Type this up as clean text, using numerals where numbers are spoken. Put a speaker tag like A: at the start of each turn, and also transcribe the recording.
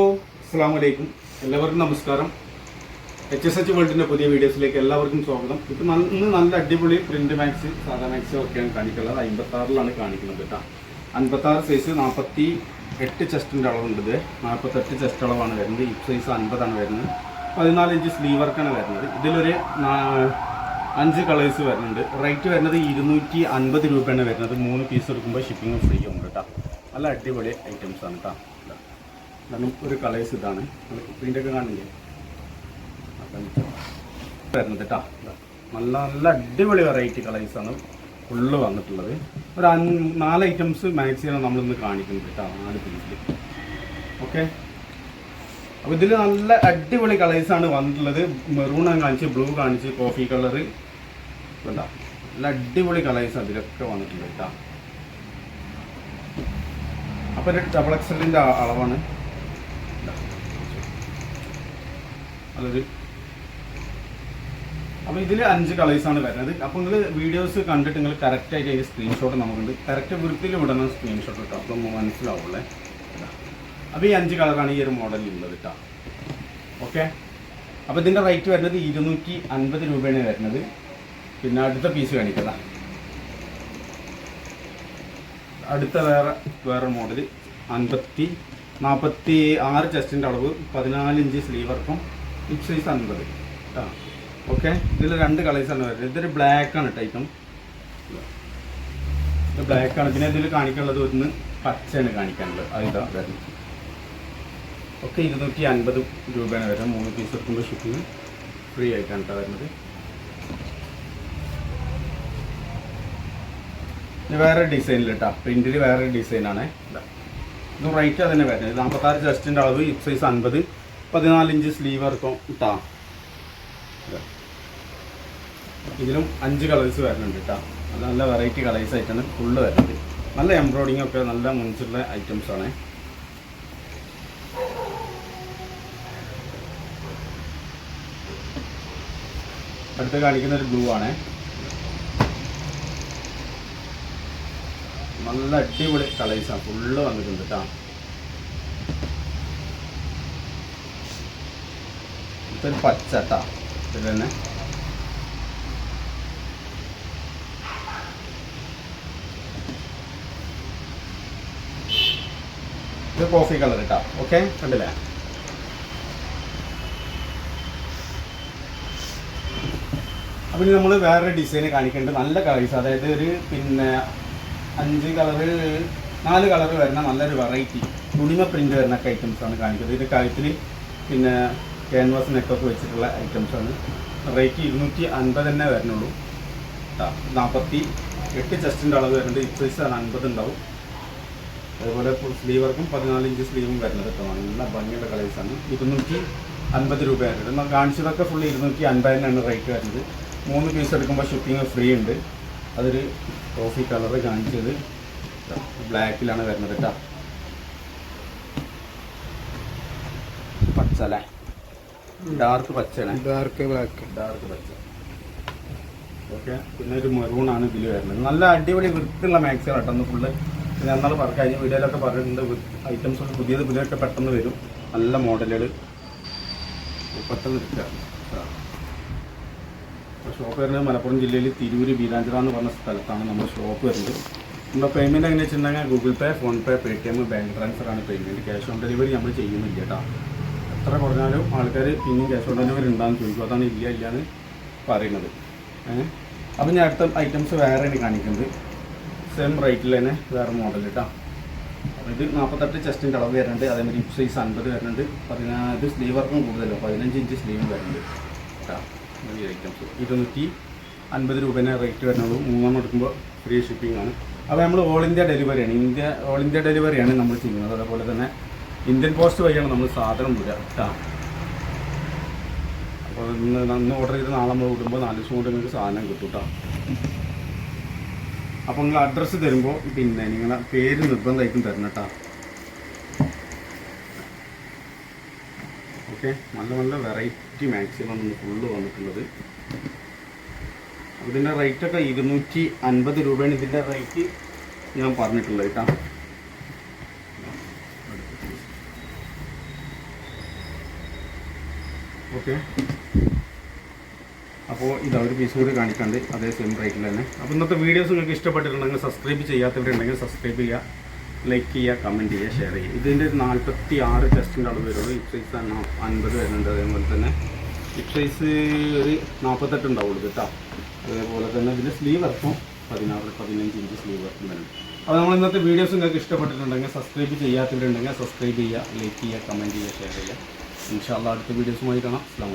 A: അസ്സലാമലൈക്കും, എല്ലാവർക്കും നമസ്കാരം. HSH വേൾഡിൻ്റെ പുതിയ വീഡിയോസിലേക്ക് എല്ലാവർക്കും സ്വാഗതം. ഇപ്പം ഇന്ന് നല്ല അടിപൊളി പ്രിന്റ് മാക്സ്, സാധാ മാക്സ് ഒക്കെയാണ് കാണിക്കുന്നത്. 56-ലാണ് കാണിക്കുന്നത് കേട്ടോ. 56 സൈസ് 48 ചെസ്റ്റിൻ്റെ അളവുണ്ട്. 48 ചെസ്റ്റ് അളവാണ് വരുന്നത്. ഹിപ്പ് സൈസ് 50 വരുന്നത്. 14 ഇഞ്ച് സ്ലീവ് വർക്കാണ് വരുന്നത്. ഇതിലൊരു 5 കളേഴ്സ് വരുന്നുണ്ട്. റേറ്റ് വരുന്നത് 250 രൂപയാണ് വരുന്നത്. 3 പീസ് എടുക്കുമ്പോൾ ഷിപ്പിംഗ് ഫ്രീ ഉണ്ട് കേട്ടോ. നല്ല അടിപൊളി ഐറ്റംസ് ആണ് കേട്ടോ. ഒരു കളേഴ്സ് ഇതാണ്, പ്രിൻ്റൊക്കെ കാണില്ലേ വരുന്നത് കേട്ടോ. നല്ല നല്ല അടിപൊളി വെറൈറ്റി കളേഴ്സാണ് ഫുള്ള് വന്നിട്ടുള്ളത്. ഒരു 4 ഐറ്റംസ് മാക്സിമം നമ്മളിന്ന് കാണിക്കുന്നത് കേട്ടോ, 4 പീസിൽ. ഓക്കെ, അപ്പോൾ ഇതിൽ നല്ല അടിപൊളി കളേഴ്സാണ് വന്നിട്ടുള്ളത്. മെറൂൺ കാണിച്ച്, ബ്ലൂ കാണിച്ച്, കോഫി കളറ് വേണ്ട, നല്ല അടിപൊളി കളേഴ്സ് അതിലൊക്കെ വന്നിട്ടുണ്ട് കേട്ടോ. അപ്പോൾ ഒരു ഡബിൾ എക്സലിൻ്റെ അളവാണ്. അതൊരു അപ്പോൾ ഇതിൽ 5 കളേഴ്സാണ് വരുന്നത്. അപ്പോൾ നിങ്ങൾ വീഡിയോസ് കണ്ടിട്ട് നിങ്ങൾ കറക്റ്റായിട്ട് അതിൻ്റെ സ്ക്രീൻഷോട്ട് നമുക്കുണ്ട്. കറക്റ്റ് വൃത്തിയിൽ വിടണം സ്ക്രീൻഷോട്ട് കേട്ടോ, അപ്പോൾ മനസ്സിലാവുള്ളേ. അപ്പോൾ ഈ 5 കളറാണ് ഈ ഒരു മോഡലിൽ ഉള്ളത് കേട്ടോ. ഓക്കെ, അപ്പോൾ ഇതിൻ്റെ റേറ്റ് വരുന്നത് 250 രൂപയാണ് വരുന്നത്. പിന്നെ അടുത്ത പീസ് കാണിക്കുക. അടുത്ത വേറെ മോഡൽ 46 ചെസ്റ്റിൻ്റെ അളവ്, 14 ഇഞ്ച് സ്ലീവ് വർക്കും, ഹിപ്പ് സൈസ് 50 കേട്ടോ. ഓക്കെ, ഇതിൽ 2 കളേഴ്സാണ് വരുന്നത്. ഇതൊരു ബ്ലാക്കാണ് ടൈപ്പം, ഇത് ബ്ലാക്കാണ്. പിന്നെ ഇതിൽ കാണിക്കാനുള്ളത് ഒന്ന് പച്ചയാണ് കാണിക്കാനുള്ളത്. അതിതാ വരുന്നത്. ഒക്കെ 250 രൂപയാണ് വരുന്നത്. 3 പീസ് എടുക്കുമ്പോൾ ഷിപ്പിംഗ് ഫ്രീ ആയിട്ടാണ് കേട്ടോ വരുന്നത്. ഇത് വേറെ ഡിസൈനിൽ കേട്ടോ, പ്രിൻറ്റിൽ വേറെ ഡിസൈനാണ്. ഇത് റേറ്റ് തന്നെ വരുന്നത്. 46 ചെസ്റ്റിൻ്റെ അളവ്, ഹിപ്പ് സൈസ് 50, 14 ഇഞ്ച് സ്ലീവ് വർക്കും കേട്ടോ. ഇതിലും 5 കളേഴ്സ് വരുന്നുണ്ട് കേട്ടോ. നല്ല നല്ല വെറൈറ്റി കളേഴ്സ് ആയിട്ടാണ് ഫുള്ള് വരുന്നത്. നല്ല എംബ്രോയിഡിങ് ഒക്കെ നല്ല മുൻസുള്ള ഐറ്റംസ് ആണ്. അടുത്ത് കാണിക്കുന്ന ഒരു ബ്ലൂ ആണ്. നല്ല അടിപൊളി കളേഴ്സാണ് ഫുള്ള് വന്നിട്ടുണ്ട് കേട്ടോ. ഇതൊരു പച്ച കേട്ടോ. ഇതിൽ തന്നെ ഇത് കോഫി കളർ കേട്ടോ. ഓക്കെ, കണ്ടില്ലേ? അപ്പം ഇനി നമ്മൾ വേറെ ഡിസൈൻ കാണിക്കേണ്ടത് നല്ല കളേഴ്സ്, അതായത് ഒരു 5 കളറ് 4 കളർ വരുന്ന നല്ലൊരു വെറൈറ്റി തുണിമ പ്രിൻ്റ് വരുന്ന ഐറ്റംസാണ് കാണിക്കുന്നത്. ഇത് കഴുത്തിൽ ക്യാൻവാസ് നെക്കൊക്കെ വെച്ചിട്ടുള്ള ഐറ്റംസാണ്. റേറ്റ് 250 തന്നെ വരുന്നുള്ളൂ കേട്ടോ. 48 ചെസ്റ്റിൻ്റെ അളവ് വരുന്നുണ്ട്. ഹിപ്പ് സൈസ് 50 ഉണ്ടാവും. അതുപോലെ സ്ലീവ് വർക്കും 14 ഇഞ്ച് സ്ലീവും വരുന്നത് കേട്ടോ. നല്ല ഭംഗിയുള്ള കളേഴ്സാണ്. 250 രൂപ വരുന്നത്. കാണിച്ചതൊക്കെ ഫുൾ 250 തന്നെയാണ് റേറ്റ് വരുന്നത്. 3 പീസ് എടുക്കുമ്പോൾ ഷിപ്പിംഗ് ഫ്രീ ഉണ്ട്. അതൊരു കോഫി കളറ് കാണിച്ചത് ബ്ലാക്കിലാണ് വരുന്നത് കേട്ടോ. പച്ച അല്ലേ, ഡാർക്ക് പച്ചയാണ്, ഡാർക്ക് പച്ച. ഓക്കെ, പിന്നെ ഒരു മെറൂണാണ് ഇതിൽ വരുന്നത്. നല്ല അടിപൊളി വൃത്തിയുള്ള മാക്സിമം കേട്ടോ. ഒന്ന് ഫുള്ള് ഞങ്ങൾ കഴിഞ്ഞ വീഡിയോയിലൊക്കെ പറഞ്ഞിട്ടുണ്ട്. ഐറ്റംസ് ഒക്കെ പുതിയതൊക്കെ പെട്ടെന്ന് വരും. നല്ല മോഡലുകൾ പെട്ടെന്ന് എടുക്കുക. ഷോപ്പ് വരുന്നത് മലപ്പുറം ജില്ലയിൽ തിരൂര് ബീരാഞ്ചിറ എന്ന് പറഞ്ഞ സ്ഥലത്താണ് നമ്മുടെ ഷോപ്പ് വരുന്നത്. നമ്മുടെ പേയ്മെൻറ്റ് എങ്ങനെ വെച്ചിട്ടുണ്ടെങ്കിൽ Google Pay, PhonePe, Paytm, bank ട്രാൻസ്ഫറാണ് പേയ്മെൻറ്റ്. ക്യാഷ് ഓൺ ഡെലിവറി നമ്മൾ ചെയ്യുന്നില്ല കേട്ടോ. എത്ര കുറഞ്ഞാലും ആൾക്കാർ പിന്നെയും ക്യാഷ് ഓൺ ഡെലിവറി ഉണ്ടാകുമെന്ന് ചോദിക്കും. അതാണ് ഇല്ലാന്ന് പറയുന്നത്. അപ്പം ഞാൻ അടുത്ത ഐറ്റംസ് വേറെയാണ് കാണിക്കുന്നത്. സെയിം റേറ്റിൽ തന്നെ വേറെ മോഡൽ കേട്ടോ. അപ്പോൾ ഇത് 48 ചെസ്റ്റിൻ്റെ അളവ് വരുന്നുണ്ട്. അതേമാതിരി ഹിപ്പ് സൈസ് 50 വരുന്നുണ്ട്. 15 സ്ലീവ് വർക്കും കൂടുതലോ, 15 ഇഞ്ച് സ്ലീവും വരുന്നുണ്ട് കേട്ടോ. ഈ ഐറ്റംസ് 250 രൂപേനെ റേറ്റ് വരുന്നുള്ളൂ. 3 എടുക്കുമ്പോൾ ഫ്രീ ഷിപ്പിംഗ് ആണ്. അപ്പോൾ നമ്മൾ ഓൾ ഇന്ത്യ ഡെലിവറിയാണ്, ഓൾ ഇന്ത്യ ഡെലിവറിയാണ് നമ്മൾ ചെയ്യുന്നത്. അതേപോലെ തന്നെ ഇന്ത്യൻ പോസ്റ്റ് വഴിയാണ് നമ്മൾ സാധനം വിടുക കേട്ടോ. അപ്പോൾ ഇന്ന് ഓർഡർ ചെയ്ത് നാളെ നമ്മൾ വിടുമ്പോൾ 4 ദിവസം കൊണ്ട് നിങ്ങൾക്ക് സാധനം കിട്ടും കേട്ടോ. അപ്പോൾ നിങ്ങൾ അഡ്രസ്സ് തരുമ്പോൾ പിന്നെ നിങ്ങളുടെ പേര് നിർബന്ധമായിട്ടും തരണം കേട്ടോ. ഓക്കെ, നല്ല നല്ല വെറൈറ്റി മാക്സിമം ഫുള്ള് വന്നിട്ടുള്ളത്. ഇതിൻ്റെ റേറ്റൊക്കെ 250 രൂപയാണ് ഇതിൻ്റെ റേറ്റ് ഞാൻ പറഞ്ഞിട്ടുള്ളത് കേട്ടോ. ഓക്കെ. അപ്പോൾ ഇതാ ഒരു പീസ് കൂടി കാണിക്കാണ്ട് അതേ സെയിം റേറ്റിൽ തന്നെ. അപ്പോൾ ഇന്നത്തെ വീഡിയോസ് നിങ്ങൾക്ക് ഇഷ്ടപ്പെട്ടിട്ടുണ്ടെങ്കിൽ സബ്സ്ക്രൈബ് ചെയ്യാത്തവരുണ്ടെങ്കിൽ സബ്സ്ക്രൈബ് ചെയ്യുക, ലൈക്ക് ചെയ്യുക, കമൻറ്റ് ചെയ്യുക, ഷെയർ ചെയ്യുക. ഇതിൻ്റെ 46 ചെസ്റ്റിൻ്റെ അളവ് വരുള്ളൂ. ഹിപ്പ് സൈസ് 50 വരുന്നുണ്ട്. അതേപോലെ തന്നെ ഹിപ്പ് സൈസ് ഒരു 48 ഉണ്ടാവുള്ളൂ കേട്ടോ. അതേപോലെ തന്നെ ഇതിൻ്റെ സ്ലീവ് വർക്കും 16-15 ഇഞ്ച് സ്ലീവ് വർക്കും വരുന്നുണ്ട്. അപ്പോൾ നമ്മൾ ഇന്നത്തെ വീഡിയോസ് നിങ്ങൾക്ക് ഇഷ്ടപ്പെട്ടിട്ടുണ്ടെങ്കിൽ സബ്സ്ക്രൈബ് ചെയ്യാത്തവരുണ്ടെങ്കിൽ സബ്സ്ക്രൈബ് ചെയ്യുക, ലൈക്ക് ചെയ്യുക, കമൻറ്റ് ചെയ്യുക, ഷെയർ ചെയ്യുക. ഇൻഷാ അല്ലാഹ് അടുത്ത വീഡിയോസുമായി കാണാം. അസ്സലാമു അലൈക്കും.